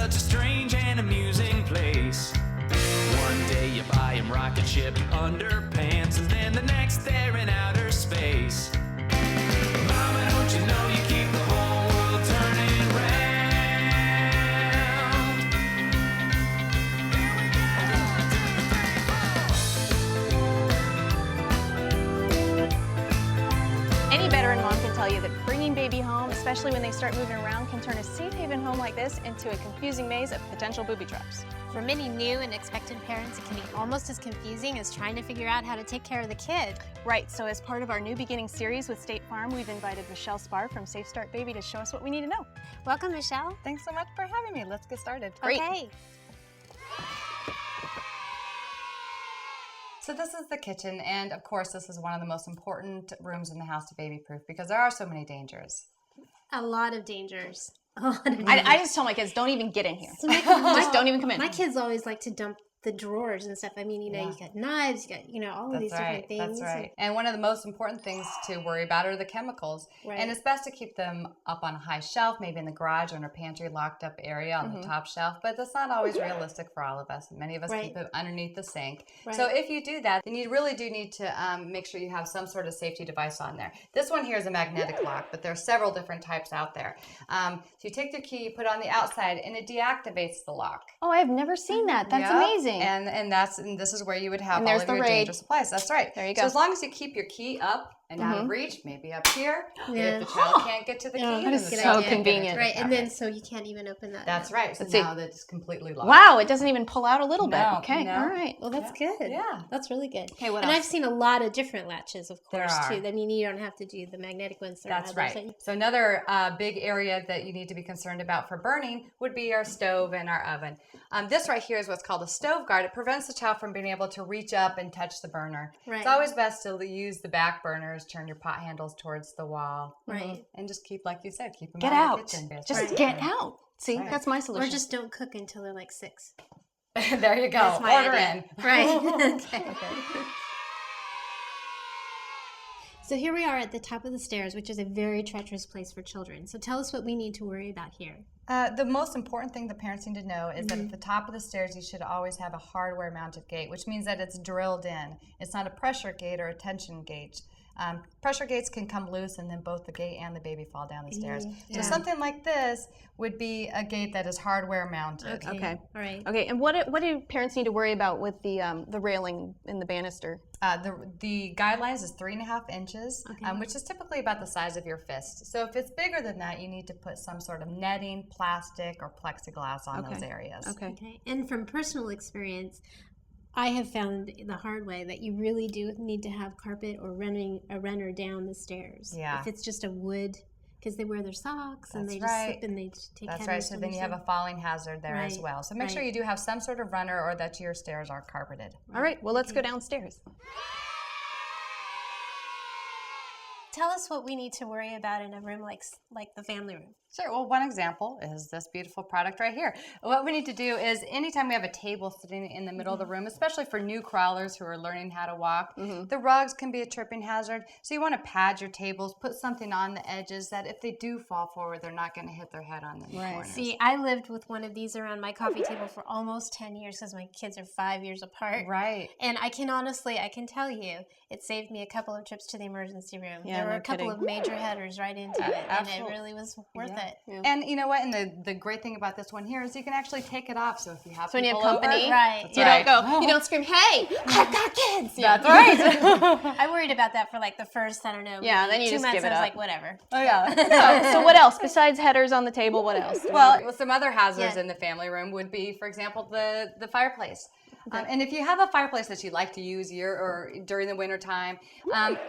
such a strange and amusing place. One day you buy him rocket ship underpants, and then the next they're in outer space. Mama, don't you know you keep the whole world turning round? Here we go! 1, 2, 3, 4. Any veteran mom can tell you that bringing baby home, especially when they start moving around, can turn a safe haven home like this into a confusing maze of potential booby traps. For many new and expectant parents, it can be almost as confusing as trying to figure out how to take care of the kid. Right, so as part of our new Beginnings series with State Farm, we've invited Michele Spahr from Safe Start Baby to show us what we need to know. Welcome, Michele. Thanks so much for having me. Let's get started. Great. Okay. So this is the kitchen, and of course this is one of the most important rooms in the house to baby-proof because there are so many dangers. A lot of dangers. A lot of dangers. I just tell my kids, don't even get in here. Just don't even come in. My kids always like to dump the drawers and stuff. I mean, you know, you got knives, you got, all of these different things. That's right. And one of the most important things to worry about are the chemicals. Right. And it's best to keep them up on a high shelf, maybe in the garage or in a pantry locked up area on the top shelf. But that's not always realistic for all of us. Many of us keep it underneath the sink. Right. So if you do that, then you really do need to make sure you have some sort of safety device on there. This one here is a magnetic lock, but there are several different types out there. So you take the key, you put it on the outside, and it deactivates the lock. Oh, I've never seen that. That's amazing. And this is where you would have all there's of the your raid. dangerous supplies. That's right. There you go. So as long as you keep your key up and out of reach, maybe up here. If the child can't get to the key, that is then the so child can't convenient. get it. Right, and then so you can't even open that. That's right. So Let's see. now that's completely locked. Wow, it doesn't even pull out a little bit. No, Okay, no. all right. Well, that's good. Yeah. That's really good. Okay, what and else? I've seen a lot of different latches, of There course, are. too. I mean, you don't have to do the magnetic ones. That's right. So another big area that you need to be concerned about for burning would be our stove and our oven. This right here is what's called a stove guard. It prevents the child from being able to reach up and touch the burner. Right. It's always best to use the back burners, turn your pot handles towards the wall. Right. And just keep, like you said, keep them Get out out. of the kitchen. Just get out. See, that's my solution. Or just don't cook until they're like 6. There you go. That's my Order idea. in. Right. Okay. So here we are at the top of the stairs, which is a very treacherous place for children. So tell us what we need to worry about here. The most important thing the parents need to know is that at the top of the stairs, you should always have a hardware mounted gate, which means that it's drilled in. It's not a pressure gate or a tension gate. Pressure gates can come loose and then both the gate and the baby fall down the stairs. So something like this would be a gate that is hardware mounted. Okay. All right. Okay, and what do parents need to worry about with the railing in the banister? The guidelines is 3.5 inches, which is typically about the size of your fist. So if it's bigger than that, you need to put some sort of netting, plastic, or plexiglass on those areas. Okay. And from personal experience, I have found the hard way that you really do need to have carpet or running a runner down the stairs. Yeah. If it's just a wood, because they wear their socks and they That's just right. slip and they take That's heavy right. So then you have a falling hazard there as Right. well. So make sure you do have some sort of runner or that your stairs are carpeted. All right, well, let's go downstairs. Tell us what we need to worry about in a room like the family room. Sure. Well, one example is this beautiful product right here. What we need to do is anytime we have a table sitting in the middle of the room, especially for new crawlers who are learning how to walk, the rugs can be a tripping hazard. So you want to pad your tables, put something on the edges that if they do fall forward, they're not going to hit their head on the corners. See, I lived with one of these around my coffee table for almost 10 years because my kids are 5 years apart. Right. And I can tell you, it saved me a couple of trips to the emergency room. Yeah, there were no a couple kidding. of major headers right into it, and it really was worth it. Yeah. And you know what? And the great thing about this one here is you can actually take it off. So if you have So when you have people over, company, Right. you don't go, you don't scream, hey, I've got kids. That's right. I worried about that for like the first, I don't know, Yeah, then you 2 just months. give it I was up. like, whatever. Oh yeah. So what else besides headers on the table? What else? Well, some other hazards Yeah. in the family room would be, for example, the fireplace. And if you have a fireplace that you like to use during the winter time,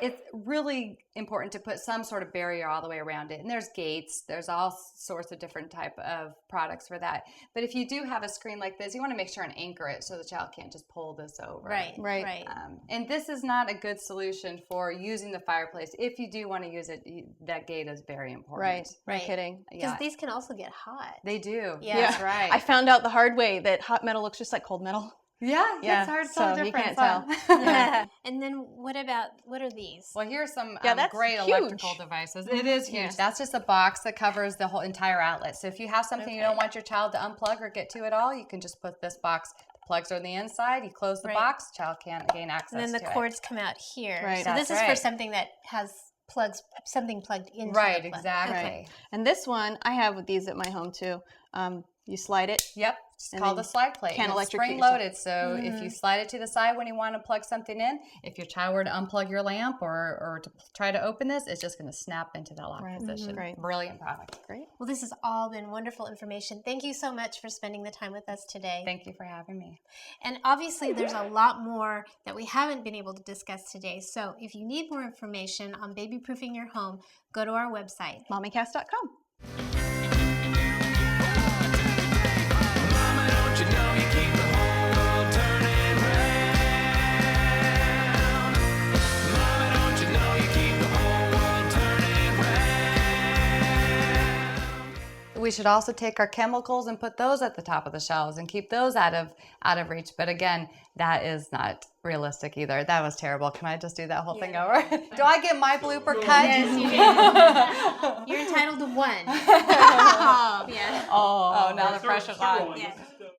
it's really important to put some sort of barrier all the way around it. And there's gates, there's all sorts of different type of products for that. But if you do have a screen like this, you want to make sure and anchor it so the child can't just pull this over. Right. And this is not a good solution for using the fireplace. If you do want to use it, that gate is very important. Right. No kidding. Because these can also get hot. They do. Yeah. That's right. I found out the hard way that hot metal looks just like cold metal. Yeah, it's hard to tell the you difference. can't tell. Yeah. And then what are these? Well, here's some that's great huge. electrical devices. It is huge. Yeah. That's just a box that covers the whole entire outlet. So if you have something you don't want your child to unplug or get to at all, you can just put this box. The plugs are on the inside. You close the box, child can't gain access to it. And then the cords come out here. Right. So this is for something that has something plugged into Right, the plug. exactly. Okay. And this one, I have these at my home too. You slide it. Yep, it's called a slide plate. Can't It's electrocute spring-loaded, so if you slide it to the side when you want to plug something in, if your child were to unplug your lamp or to try to open this, it's just going to snap into that lock position. Great. Brilliant product. Great. Well, this has all been wonderful information. Thank you so much for spending the time with us today. Thank you for having me. And obviously, there's a lot more that we haven't been able to discuss today. So if you need more information on baby-proofing your home, go to our website. MommyCast.com. Mama, don't you know you keep the whole world turning round? Mama, don't you know you keep the whole world turning round? We should also take our chemicals and put those at the top of the shelves and keep those out of reach. But again, that is not realistic either. That was terrible. Can I just do that whole thing over? Do I get my blooper cut? Yes, you do. You're entitled to one. Yeah. Oh, now the pressure's on. Yeah.